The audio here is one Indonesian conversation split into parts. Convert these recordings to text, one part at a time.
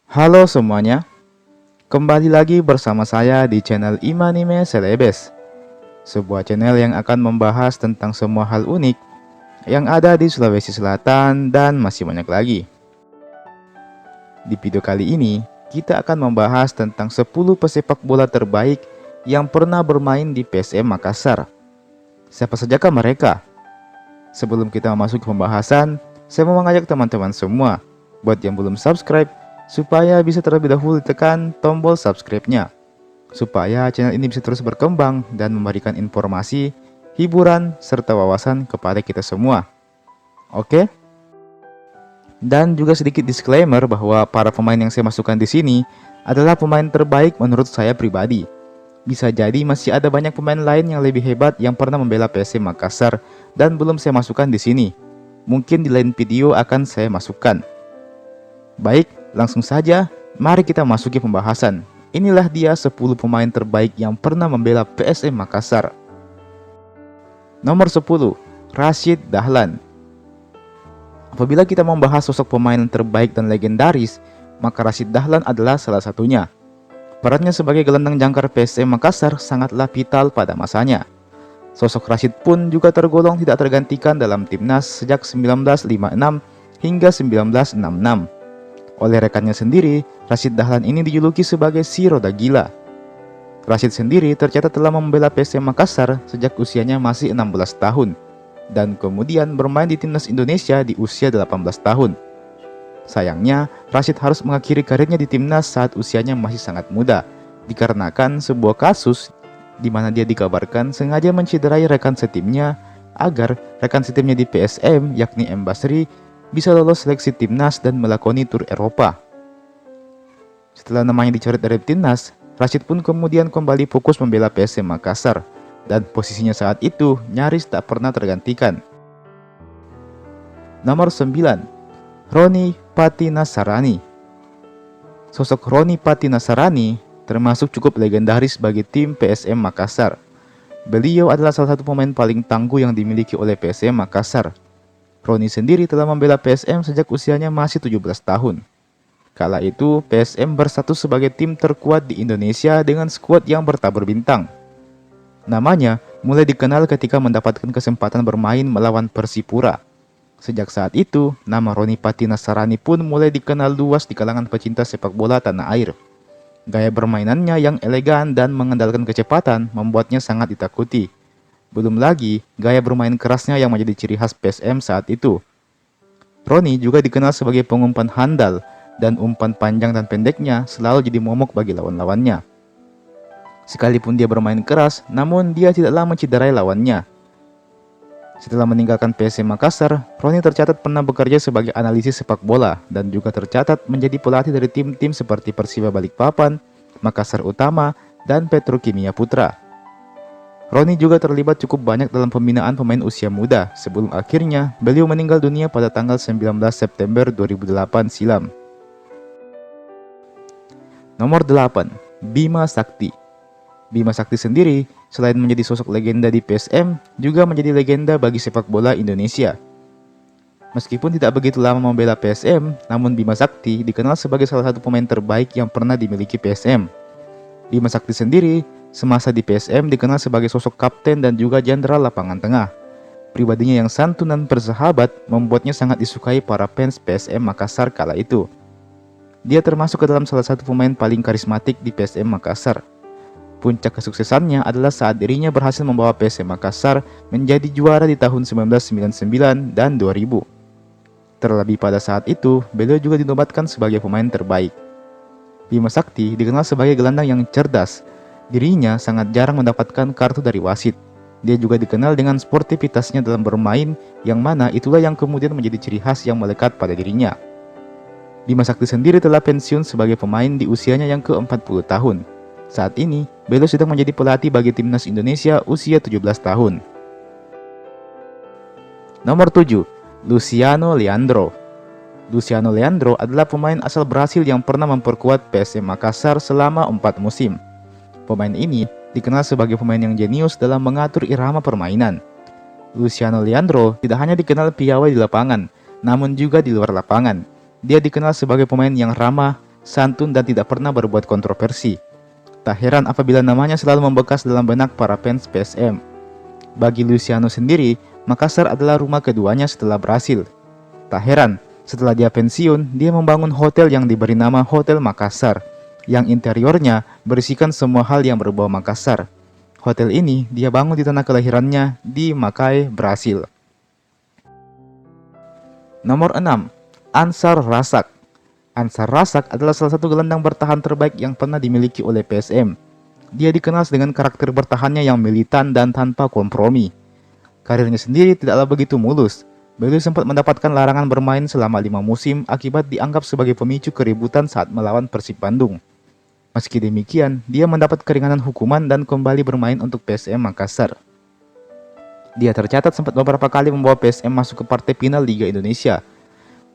Halo semuanya, kembali lagi bersama saya di channel Imanime Celebes, sebuah channel yang akan membahas tentang semua hal unik yang ada di Sulawesi Selatan dan masih banyak lagi. Di video kali ini, kita akan membahas tentang 10 pesepak bola terbaik yang pernah bermain di PSM Makassar. Siapa sajakah mereka? Sebelum kita masuk ke pembahasan, saya mau mengajak teman-teman semua buat yang belum subscribe supaya bisa terlebih dahulu tekan tombol subscribe-nya, supaya channel ini bisa terus berkembang dan memberikan informasi, hiburan, serta wawasan kepada kita semua. Oke? Dan juga sedikit disclaimer bahwa para pemain yang saya masukkan di sini adalah pemain terbaik menurut saya pribadi. Bisa jadi masih ada banyak pemain lain yang lebih hebat yang pernah membela PSM Makassar dan belum saya masukkan di sini. Mungkin di lain video akan saya masukkan. Baik, langsung saja, mari kita masuki pembahasan. Inilah dia 10 pemain terbaik yang pernah membela PSM Makassar. Nomor 10, Rashid Dahlan. Apabila kita membahas sosok pemain terbaik dan legendaris, maka Rashid Dahlan adalah salah satunya. Perannya sebagai gelandang jangkar PSM Makassar sangatlah vital pada masanya. Sosok Rashid pun juga tergolong tidak tergantikan dalam timnas sejak 1956 hingga 1966. Oleh rekannya sendiri, Rashid Dahlan ini dijuluki sebagai si roda gila. Rashid sendiri tercatat telah membela PSM Makassar sejak usianya masih 16 tahun dan kemudian bermain di timnas Indonesia di usia 18 tahun. Sayangnya, Rashid harus mengakhiri karirnya di timnas saat usianya masih sangat muda, dikarenakan sebuah kasus di mana dia dikabarkan sengaja mencederai rekan setimnya agar rekan setimnya di PSM, yakni M. Basri, bisa lolos seleksi timnas dan melakoni tur Eropa. Setelah namanya dicoret dari timnas, Rashid pun kemudian kembali fokus membela PSM Makassar, dan posisinya saat itu nyaris tak pernah tergantikan. Nomor 9, Roni Patinasarani. Sosok Roni Patinasarani termasuk cukup legendaris bagi tim PSM Makassar. Beliau adalah salah satu pemain paling tangguh yang dimiliki oleh PSM Makassar. Roni sendiri telah membela PSM sejak usianya masih 17 tahun. Kala itu, PSM berstatus sebagai tim terkuat di Indonesia dengan skuad yang bertabur bintang. Namanya mulai dikenal ketika mendapatkan kesempatan bermain melawan Persipura. Sejak saat itu, nama Roni Patinasarani pun mulai dikenal luas di kalangan pecinta sepak bola tanah air. Gaya bermainannya yang elegan dan mengandalkan kecepatan membuatnya sangat ditakuti. Belum lagi, gaya bermain kerasnya yang menjadi ciri khas PSM saat itu. Roni juga dikenal sebagai pengumpan handal, dan umpan panjang dan pendeknya selalu jadi momok bagi lawan-lawannya. Sekalipun dia bermain keras, namun dia tidaklah mencederai lawannya. Setelah meninggalkan PSM Makassar, Roni tercatat pernah bekerja sebagai analisis sepak bola dan juga tercatat menjadi pelatih dari tim-tim seperti Persiba Balikpapan, Makassar Utama, dan Petrokimia Putra. Roni juga terlibat cukup banyak dalam pembinaan pemain usia muda sebelum akhirnya beliau meninggal dunia pada tanggal 19 September 2008 silam. Nomor 8, Bima Sakti. Bima Sakti sendiri, selain menjadi sosok legenda di PSM, juga menjadi legenda bagi sepak bola Indonesia. Meskipun tidak begitu lama membela PSM, namun Bima Sakti dikenal sebagai salah satu pemain terbaik yang pernah dimiliki PSM. Bima Sakti sendiri, semasa di PSM dikenal sebagai sosok kapten dan juga jenderal lapangan tengah. Pribadinya yang santun dan bersahabat membuatnya sangat disukai para fans PSM Makassar kala itu. Dia termasuk ke dalam salah satu pemain paling karismatik di PSM Makassar. Puncak kesuksesannya adalah saat dirinya berhasil membawa PSM Makassar menjadi juara di tahun 1999 dan 2000. Terlebih pada saat itu, beliau juga dinobatkan sebagai pemain terbaik. Bima Sakti dikenal sebagai gelandang yang cerdas. Dirinya sangat jarang mendapatkan kartu dari wasit. Dia juga dikenal dengan sportivitasnya dalam bermain, yang mana itulah yang kemudian menjadi ciri khas yang melekat pada dirinya. Bima Sakti sendiri telah pensiun sebagai pemain di usianya yang ke-40 tahun. Saat ini, beliau sedang menjadi pelatih bagi timnas Indonesia usia 17 tahun. Nomor 7, Luciano Leandro. Luciano Leandro adalah pemain asal Brasil yang pernah memperkuat PSM Makassar selama 4 musim. Pemain ini dikenal sebagai pemain yang jenius dalam mengatur irama permainan. Luciano Leandro tidak hanya dikenal piawai di lapangan, namun juga di luar lapangan. Dia dikenal sebagai pemain yang ramah, santun, dan tidak pernah berbuat kontroversi. Tak heran apabila namanya selalu membekas dalam benak para fans PSM. Bagi Luciano sendiri, Makassar adalah rumah keduanya setelah Brasil. Tak heran, setelah dia pensiun, dia membangun hotel yang diberi nama Hotel Makassar, yang interiornya berisikan semua hal yang berbau Makassar. Hotel ini dia bangun di tanah kelahirannya di Macaé, Brasil. Nomor 6. Ansar Razak. Ansar Razak adalah salah satu gelandang bertahan terbaik yang pernah dimiliki oleh PSM. Dia dikenal dengan karakter bertahannya yang militan dan tanpa kompromi. Karirnya sendiri tidaklah begitu mulus. Beliau sempat mendapatkan larangan bermain selama 5 musim akibat dianggap sebagai pemicu keributan saat melawan Persib Bandung. Meski demikian, dia mendapat keringanan hukuman dan kembali bermain untuk PSM Makassar. Dia tercatat sempat beberapa kali membawa PSM masuk ke partai final Liga Indonesia.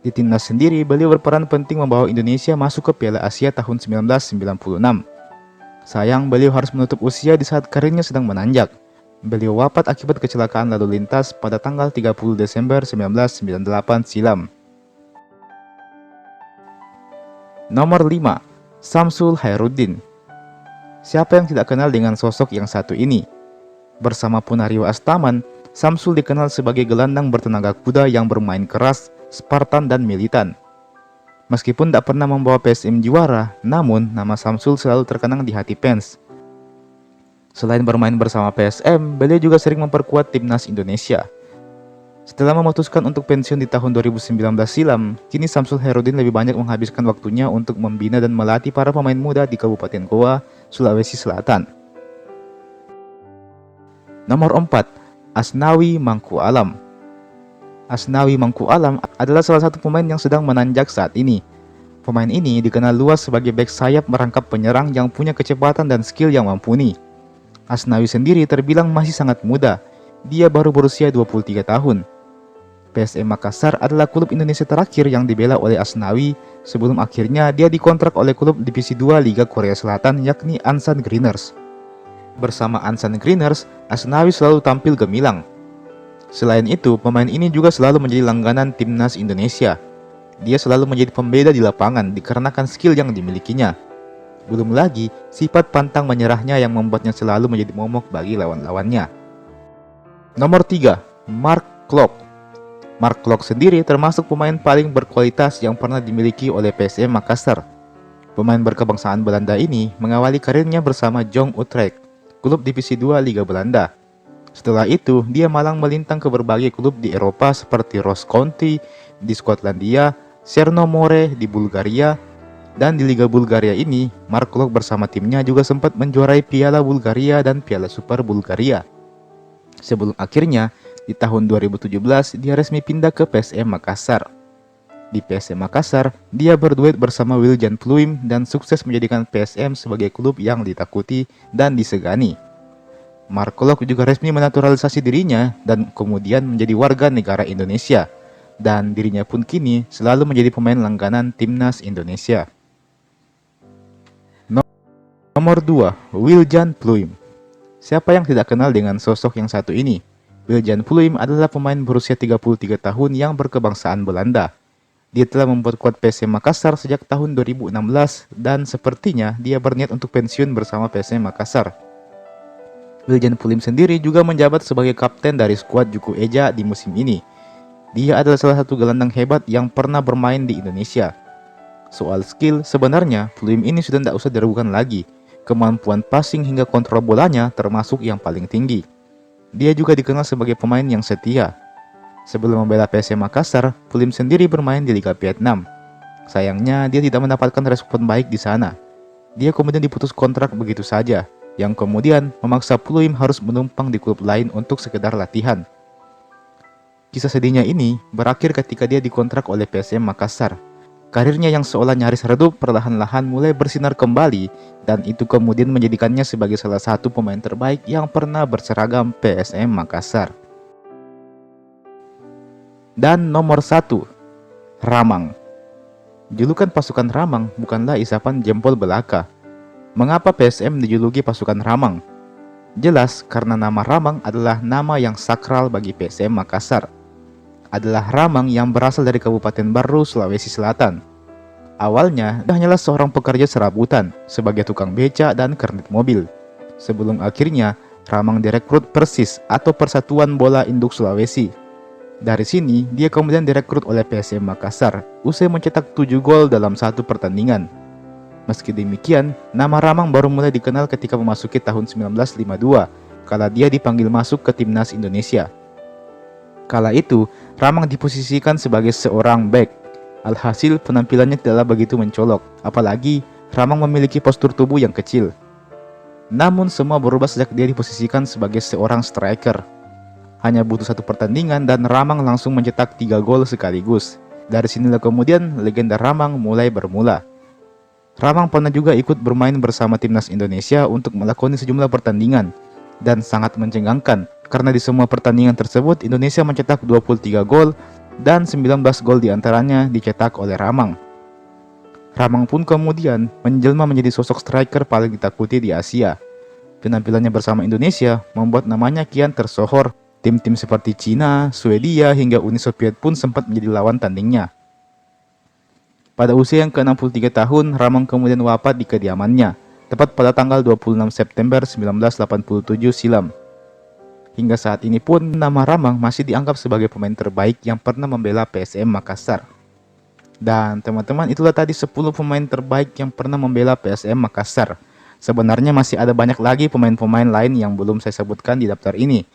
Di timnas sendiri, beliau berperan penting membawa Indonesia masuk ke Piala Asia tahun 1996. Sayang, beliau harus menutup usia di saat karirnya sedang menanjak. Beliau wafat akibat kecelakaan lalu lintas pada tanggal 30 Desember 1998 silam. Nomor 5. Samsul Khairuddin. Siapa yang tidak kenal dengan sosok yang satu ini? Bersama Punario Astaman, Samsul dikenal sebagai gelandang bertenaga kuda yang bermain keras, Spartan, dan militan. Meskipun tak pernah membawa PSM juara, namun nama Samsul selalu terkenang di hati fans. Selain bermain bersama PSM, beliau juga sering memperkuat timnas Indonesia. Setelah memutuskan untuk pensiun di tahun 2019 silam, kini Samsul Khairuddin lebih banyak menghabiskan waktunya untuk membina dan melatih para pemain muda di Kabupaten Goa, Sulawesi Selatan. Nomor 4. Asnawi Mangku Alam. Asnawi Mangku Alam adalah salah satu pemain yang sedang menanjak saat ini. Pemain ini dikenal luas sebagai bek sayap merangkap penyerang yang punya kecepatan dan skill yang mumpuni. Asnawi sendiri terbilang masih sangat muda. Dia baru berusia 23 tahun. PSM Makassar adalah klub Indonesia terakhir yang dibela oleh Asnawi sebelum akhirnya dia dikontrak oleh klub Divisi 2 Liga Korea Selatan yakni Ansan Greeners. Bersama Ansan Greeners, Asnawi selalu tampil gemilang. Selain itu, pemain ini juga selalu menjadi langganan timnas Indonesia. Dia selalu menjadi pembeda di lapangan dikarenakan skill yang dimilikinya. Belum lagi, sifat pantang menyerahnya yang membuatnya selalu menjadi momok bagi lawan-lawannya. Nomor 3. Mark Klok. Mark Klok sendiri termasuk pemain paling berkualitas yang pernah dimiliki oleh PSM Makassar. Pemain berkebangsaan Belanda ini mengawali karirnya bersama Jong Utrecht, klub Divisi 2 Liga Belanda. Setelah itu, dia malang melintang ke berbagai klub di Eropa seperti Ross County di Skotlandia, Chernomore di Bulgaria, dan di Liga Bulgaria ini, Mark Klok bersama timnya juga sempat menjuarai Piala Bulgaria dan Piala Super Bulgaria. Sebelum akhirnya, di tahun 2017, dia resmi pindah ke PSM Makassar. Di PSM Makassar, dia berduet bersama Wiljan Pluim dan sukses menjadikan PSM sebagai klub yang ditakuti dan disegani. Mark Klok juga resmi menaturalisasi dirinya dan kemudian menjadi warga negara Indonesia, dan dirinya pun kini selalu menjadi pemain langganan timnas Indonesia. Nomor 2. Wiljan Pluim. Siapa yang tidak kenal dengan sosok yang satu ini? Wiljan Pluim adalah pemain berusia 33 tahun yang berkebangsaan Belanda. Dia telah memperkuat PSM Makassar sejak tahun 2016 dan sepertinya dia berniat untuk pensiun bersama PSM Makassar. Wiljan Pluim sendiri juga menjabat sebagai kapten dari skuad Juku Eja di musim ini. Dia adalah salah satu gelandang hebat yang pernah bermain di Indonesia. Soal skill, sebenarnya Pluim ini sudah tidak usah diragukan lagi. Kemampuan passing hingga kontrol bolanya termasuk yang paling tinggi. Dia juga dikenal sebagai pemain yang setia. Sebelum membela PSM Makassar, Pluim sendiri bermain di Liga Vietnam. Sayangnya, dia tidak mendapatkan respon baik di sana. Dia kemudian diputus kontrak begitu saja, yang kemudian memaksa Pluim harus menumpang di klub lain untuk sekedar latihan. Kisah sedihnya ini berakhir ketika dia dikontrak oleh PSM Makassar. Karirnya yang seolah nyaris redup perlahan-lahan mulai bersinar kembali, dan itu kemudian menjadikannya sebagai salah satu pemain terbaik yang pernah berseragam PSM Makassar. Dan nomor 1, Ramang. Julukan pasukan Ramang bukanlah isapan jempol belaka. Mengapa PSM dijuluki pasukan Ramang? Jelas karena nama Ramang adalah nama yang sakral bagi PSM Makassar. Adalah Ramang yang berasal dari Kabupaten Baru, Sulawesi Selatan. Awalnya, dia hanyalah seorang pekerja serabutan sebagai tukang beca dan kernet mobil. Sebelum akhirnya, Ramang direkrut Persis atau Persatuan Bola Induk Sulawesi. Dari sini, dia kemudian direkrut oleh PSM Makassar usai mencetak 7 gol dalam satu pertandingan. Meski demikian, nama Ramang baru mulai dikenal ketika memasuki tahun 1952, kala dia dipanggil masuk ke timnas Indonesia. Kala itu, Ramang diposisikan sebagai seorang bek. Alhasil, penampilannya tidaklah begitu mencolok, apalagi Ramang memiliki postur tubuh yang kecil. Namun semua berubah sejak dia diposisikan sebagai seorang striker. Hanya butuh satu pertandingan dan Ramang langsung mencetak 3 gol sekaligus. Dari sinilah kemudian legenda Ramang mulai bermula. Ramang pernah juga ikut bermain bersama timnas Indonesia untuk melakoni sejumlah pertandingan. Dan sangat mencengangkan karena di semua pertandingan tersebut Indonesia mencetak 23 gol dan 19 gol diantaranya dicetak oleh Ramang. Ramang pun kemudian menjelma menjadi sosok striker paling ditakuti di Asia. Penampilannya bersama Indonesia membuat namanya kian tersohor. Tim-tim seperti Cina, Swedia, hingga Uni Soviet pun sempat menjadi lawan tandingnya. Pada usia yang ke-63 tahun, Ramang kemudian wafat di kediamannya, tepat pada tanggal 26 September 1987 silam. Hingga saat ini pun, nama Ramang masih dianggap sebagai pemain terbaik yang pernah membela PSM Makassar. Dan teman-teman, itulah tadi 10 pemain terbaik yang pernah membela PSM Makassar. Sebenarnya masih ada banyak lagi pemain-pemain lain yang belum saya sebutkan di daftar ini.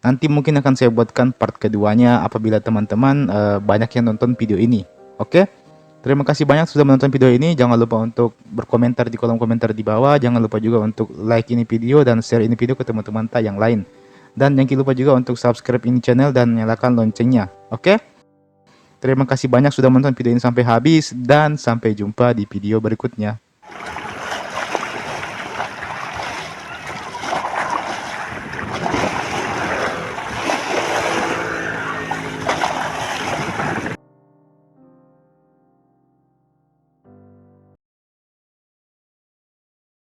Nanti mungkin akan saya buatkan part keduanya apabila teman-teman banyak yang nonton video ini. Oke? Terima kasih banyak sudah menonton video ini. Jangan lupa untuk berkomentar di kolom komentar di bawah. Jangan lupa juga untuk like ini video dan share ini video ke teman-teman yang lain. Dan jangan lupa juga untuk subscribe ini channel dan nyalakan loncengnya. Oke? Terima kasih banyak sudah menonton video ini sampai habis dan sampai jumpa di video berikutnya.